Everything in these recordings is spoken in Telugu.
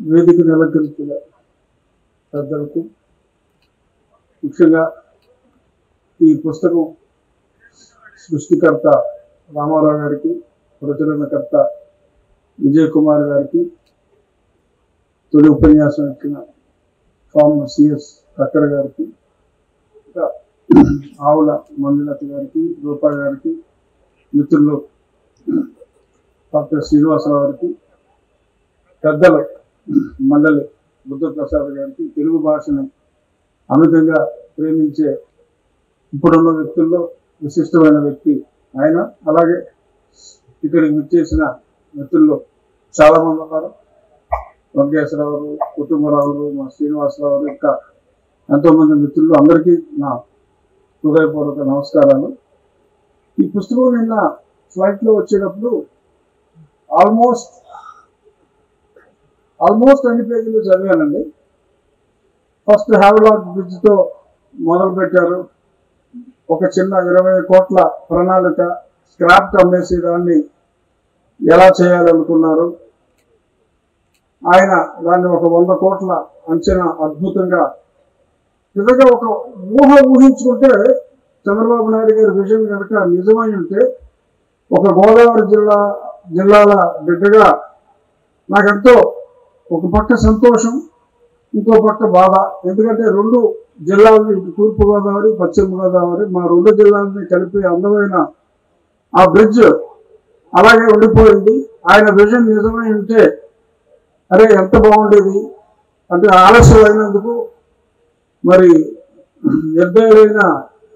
వేదికను అలంకరించిన పెద్దలకు, ముఖ్యంగా ఈ పుస్తకం సృష్టికర్త రామారావు గారికి, ప్రచురణకర్త విజయ్ కుమార్ గారికి, తొలి ఉపన్యాసం ఇచ్చిన ఫామ్ సిఎస్ కక్కర్ గారికి, ఆవుల మంజులత గారికి, రూపా గారికి, మిత్రులు డాక్టర్ శ్రీనివాసరావు గారికి, పెద్దలు మండలి బుద్ధప్రసాద్ గారికి, తెలుగు భాషను అమితంగా ప్రేమించే ఇప్పుడున్న వ్యక్తుల్లో విశిష్టమైన వ్యక్తి ఆయన. అలాగే ఇక్కడికి విచ్చేసిన మిత్రుల్లో చాలామంది ఉన్నారు. వెంకటేశ్వరరావు, కుటుంబరావులు, మా శ్రీనివాసరావు, ఇంకా ఎంతోమంది మిత్రులు, అందరికీ నా హృదయపూర్వక నమస్కారాలు. ఈ పుస్తకం నిన్న ఫ్లైట్లో వచ్చేటప్పుడు ఆల్మోస్ట్ అన్ని పేజీలు చదివానండి. ఫస్ట్ హ్యావ్లాక్ బ్రిడ్జ్తో మొదలు పెట్టారు. ఒక చిన్న 20 కోట్ల ప్రణాళిక, స్క్రాప్ అమ్మేసి దాన్ని ఎలా చేయాలనుకున్నారు. ఆయన దాన్ని ఒక 100 కోట్ల అంచనా అద్భుతంగా, నిజంగా ఒక ఊహించుకుంటే చంద్రబాబు నాయుడు గారి విజన్ కనుక నిజమై ఉంటే, ఒక గోదావరి జిల్లాల బిడ్డగా నాకెంతో ఒక పక్క సంతోషం, ఇంకో పక్క బాధ. ఎందుకంటే 2 జిల్లాలని, తూర్పు గోదావరి, పశ్చిమ గోదావరి, మా 2 జిల్లాలని కలిపి అందమైన ఆ బ్రిడ్జ్ అలాగే ఉండిపోయింది. ఆయన విజన్ నిజమై ఉంటే అరే ఎంత బాగుండేది. అంటే ఆలస్యం అయినందుకు మరి నిర్దయులైన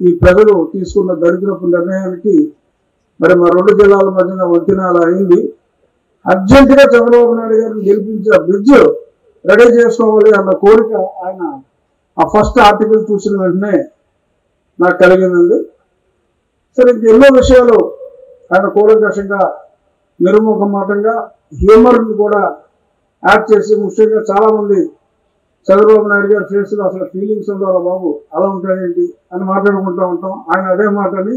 ఈ ప్రజలు తీసుకున్న దరిద్రపు నిర్ణయానికి మరి మా 2 జిల్లాల మధ్యన వంతెన అలా అయింది. అర్జెంటుగా చంద్రబాబు నాయుడు గారిని గెలిపించి ఆ బ్రిడ్జ్ రెడీ చేసుకోవాలి అన్న కోరిక ఆయన ఆ ఫస్ట్ ఆర్టికల్ చూసిన వెంటనే నాకు కలిగిందండి. సరే, ఎన్నో విషయాలు ఆయన కూలంకషంగా, నిర్ముఖమాటంగా, హ్యూమర్ని కూడా యాడ్ చేసి, ముఖ్యంగా చాలామంది చంద్రబాబు నాయుడు గారి ఫేస్లో అసలు ఫీలింగ్స్ ఉండాలి బాబు, అలా ఉంటాయేంటి అని మాట్లాడుకుంటూ ఉంటాం. ఆయన అదే మాటని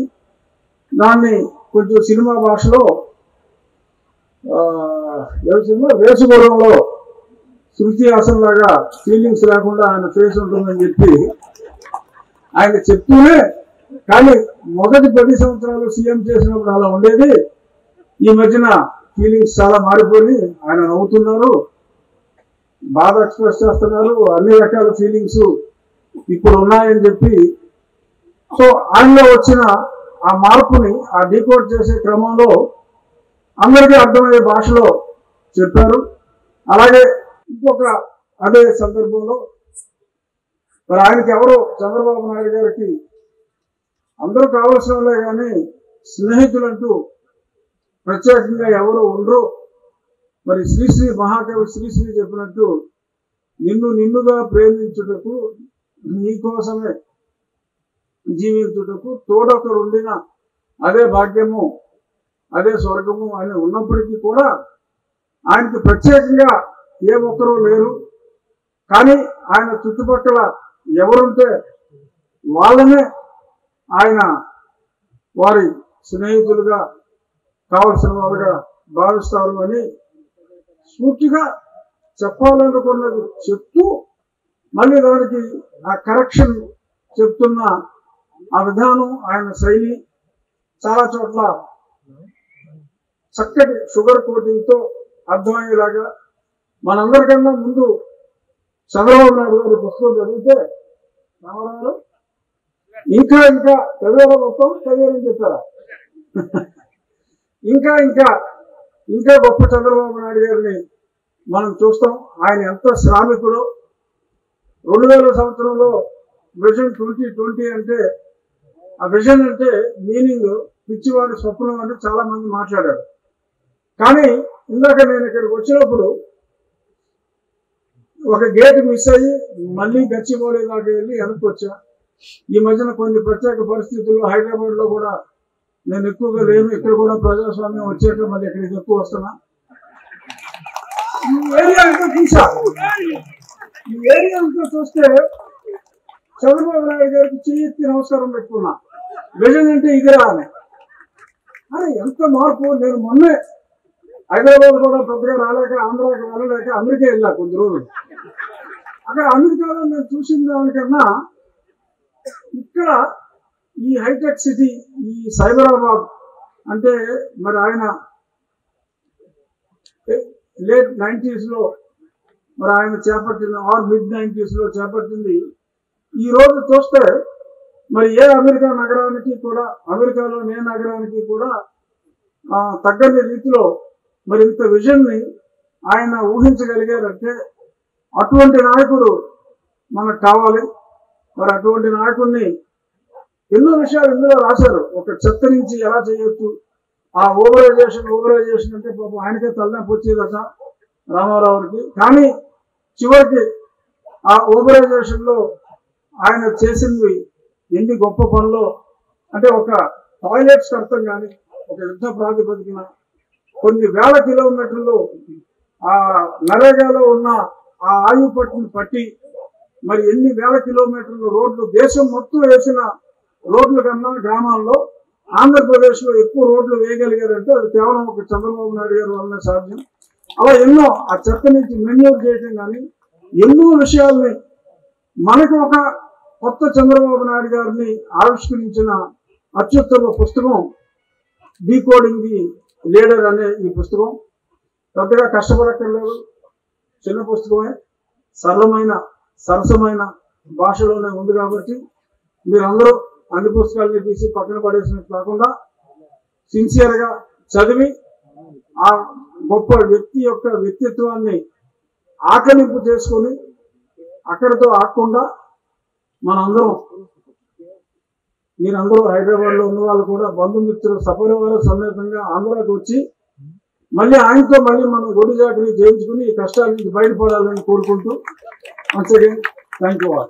దాన్ని కొంచెం సినిమా భాషలో వేసుగుణంలో శృతి హాసన్లాగా ఫీలింగ్స్ లేకుండా ఆయన ఫేస్ ఉంటుందని చెప్పి ఆయన చెప్తూనే, కానీ మొదటి 10 సంవత్సరాలు సీఎం చేసినప్పుడు అలా ఉండేది. ఈ మధ్యన ఫీలింగ్స్ చాలా మారిపోయి ఆయన నవ్వుతున్నారు, బాధ ఎక్స్ప్రెస్ చేస్తున్నారు, అన్ని రకాల ఫీలింగ్స్ ఇప్పుడు ఉన్నాయని చెప్పి, సో ఆయనలో వచ్చిన ఆ మార్పుని ఆ డీకోడ్ చేసే క్రమంలో అందరికీ అర్థమయ్యే భాషలో చెప్పారు. అలాగే ఇంకొక అదే సందర్భంలో మరి ఆయనకి ఎవరు, చంద్రబాబు నాయుడు గారికి అందరూ కావాల్సిన వాళ్ళే కానీ స్నేహితులంటూ ప్రత్యేకంగా ఎవరు ఉండరు. మరి శ్రీశ్రీ, మహాకవి శ్రీశ్రీ చెప్పినట్టు, నిన్నుగా ప్రేమించుటకు, నీకోసమే జీవించుటకు తోడొకరుండిన అదే భాగ్యము, అదే స్వర్గము అని ఉన్నప్పటికీ కూడా ఆయనకి ప్రత్యేకంగా ఏ ఒక్కరూ లేరు. కానీ ఆయన చుట్టుపక్కల ఎవరుంటే వాళ్ళనే ఆయన వారి స్నేహితులుగా, కావలసిన వాళ్ళుగా భావిస్తారు అని పూర్తిగా చెప్పాలనుకున్నది చెప్తూ, మళ్ళీ దానికి ఆ కరెక్షన్ చెప్తున్న ఆ విధానం, ఆయన శైలి చాలా చోట్ల చక్కటి షుగర్ కోటింగ్తో అర్థమయ్యేలాగా. మనందరికన్నా ముందు చంద్రబాబు నాయుడు గారి పుస్తకం చదివితే రామారావు ఇంకా చదివారా, మొత్తం చదివారని చెప్పారా? ఇంకా గొప్ప చంద్రబాబు నాయుడు గారిని మనం చూస్తాం. ఆయన ఎంత శ్రామికుడో. 2000 సంవత్సరంలో విజన్ 2020 అంటే, ఆ విజన్ అంటే మీనింగ్ పిచ్చివాడి స్వప్నం అంటే చాలా మంది మాట్లాడారు. కానీ ఇందాక నేను ఇక్కడికి వచ్చినప్పుడు ఒక గేట్ మిస్ అయ్యి మళ్ళీ గచ్చిబౌలి దాకా వెళ్ళి వెనక్కి వచ్చా. ఈ మధ్యన కొన్ని ప్రత్యేక పరిస్థితుల్లో హైదరాబాద్లో కూడా నేను ఎక్కువగా లేను. ఇక్కడ కూడా ప్రజాస్వామ్యం వచ్చాక మళ్ళీ ఇక్కడికి ఎక్కువ వస్తున్నా. ఈ ఏరియా అంతా చూసా. ఈ ఏరియా అంతా చూస్తే చంద్రబాబు నాయుడు గారికి చెయ్యి నమస్కారం పెట్టుకున్నా. విజన్ అంటే ఇదిరా అని. అరే ఎంత మార్పు. నేను మొన్నే హైదరాబాద్ కూడా పెద్దగా రాలేక ఆంధ్రాకి వెళ్ళలేక అమెరికా వెళ్ళా కొద్ది రోజులు. అక్కడ అమెరికాలో నేను చూసిన దానికన్నా ఇక్కడ ఈ హైటెక్ సిటీ ఈ సైబరాబాద్ అంటే మరి ఆయన లేట్ 90s లో మరి ఆయన చేపట్టిన మిడ్ 90s లో చేపట్టింది ఈ రోజు చూస్తే మరి ఏ అమెరికా నగరానికి కూడా అమెరికాలోని ఏ నగరానికి కూడా తగ్గని రీతిలో మరి ఇంత విజన్ ని ఆయన ఊహించగలిగారంటే అటువంటి నాయకుడు మనకు కావాలి. మరి అటువంటి నాయకుడిని ఎన్నో విషయాలు ఇందులో రాశారు. ఒక చెత్త నుంచి ఎలా చేయొచ్చు, ఆ ఓవరైజేషన్ అంటే పాపం ఆయనకే తలనొప్పి వచ్చేదట రామారావుకి. కానీ చివరికి ఆ ఓవరైజేషన్ లో ఆయన చేసింది ఎన్ని గొప్ప పనులు అంటే ఒక టాయిలెట్స్ అర్థం కానీ ఒక యుద్ధ ప్రాతిపదికన కొన్ని వేల కిలోమీటర్లు ఆ నరేగాలో ఉన్న ఆ ఆయువు పట్టుని పట్టి మరి ఎన్ని వేల కిలోమీటర్లు రోడ్లు దేశం మొత్తం వేసిన రోడ్ల కన్నా గ్రామాల్లో ఆంధ్రప్రదేశ్ లో ఎక్కువ రోడ్లు వేయగలిగారంటే అది కేవలం ఒక చంద్రబాబు నాయుడు గారి వల్లనే సాధ్యం. అలా ఎన్నో ఆ చెత్త నుంచి మెన్యూర్ చేయటం కానీ ఎన్నో విషయాల్ని మనకు ఒక కొత్త చంద్రబాబు నాయుడు గారిని ఆవిష్కరించిన అత్యుత్తమ పుస్తకం డీకోడింగ్ ది లీడర్ అనే ఈ పుస్తకం. పెద్దగా కష్టపడక్కర్లేదు, చిన్న పుస్తకమే, సరసమైన భాషలోనే ఉంది కాబట్టి మీరందరూ అన్ని పుస్తకాలని తీసి పక్కన పడేసినట్టు కాకుండా సిన్సియర్ గా చదివి ఆ గొప్ప వ్యక్తి యొక్క వ్యక్తిత్వాన్ని ఆకలింపు చేసుకొని అక్కడితో ఆగకుండా మీరందరూ హైదరాబాద్ లో ఉన్న వాళ్ళు కూడా బంధుమిత్రులు సపరివార సమేతంగా ఆంధ్రాకి వచ్చి మళ్ళీ ఆయనతో మనం ఒడి జాగ్రత్త చేయించుకుని ఈ కష్టాల నుంచి బయటపడాలని కోరుకుంటూ once again, thank you all.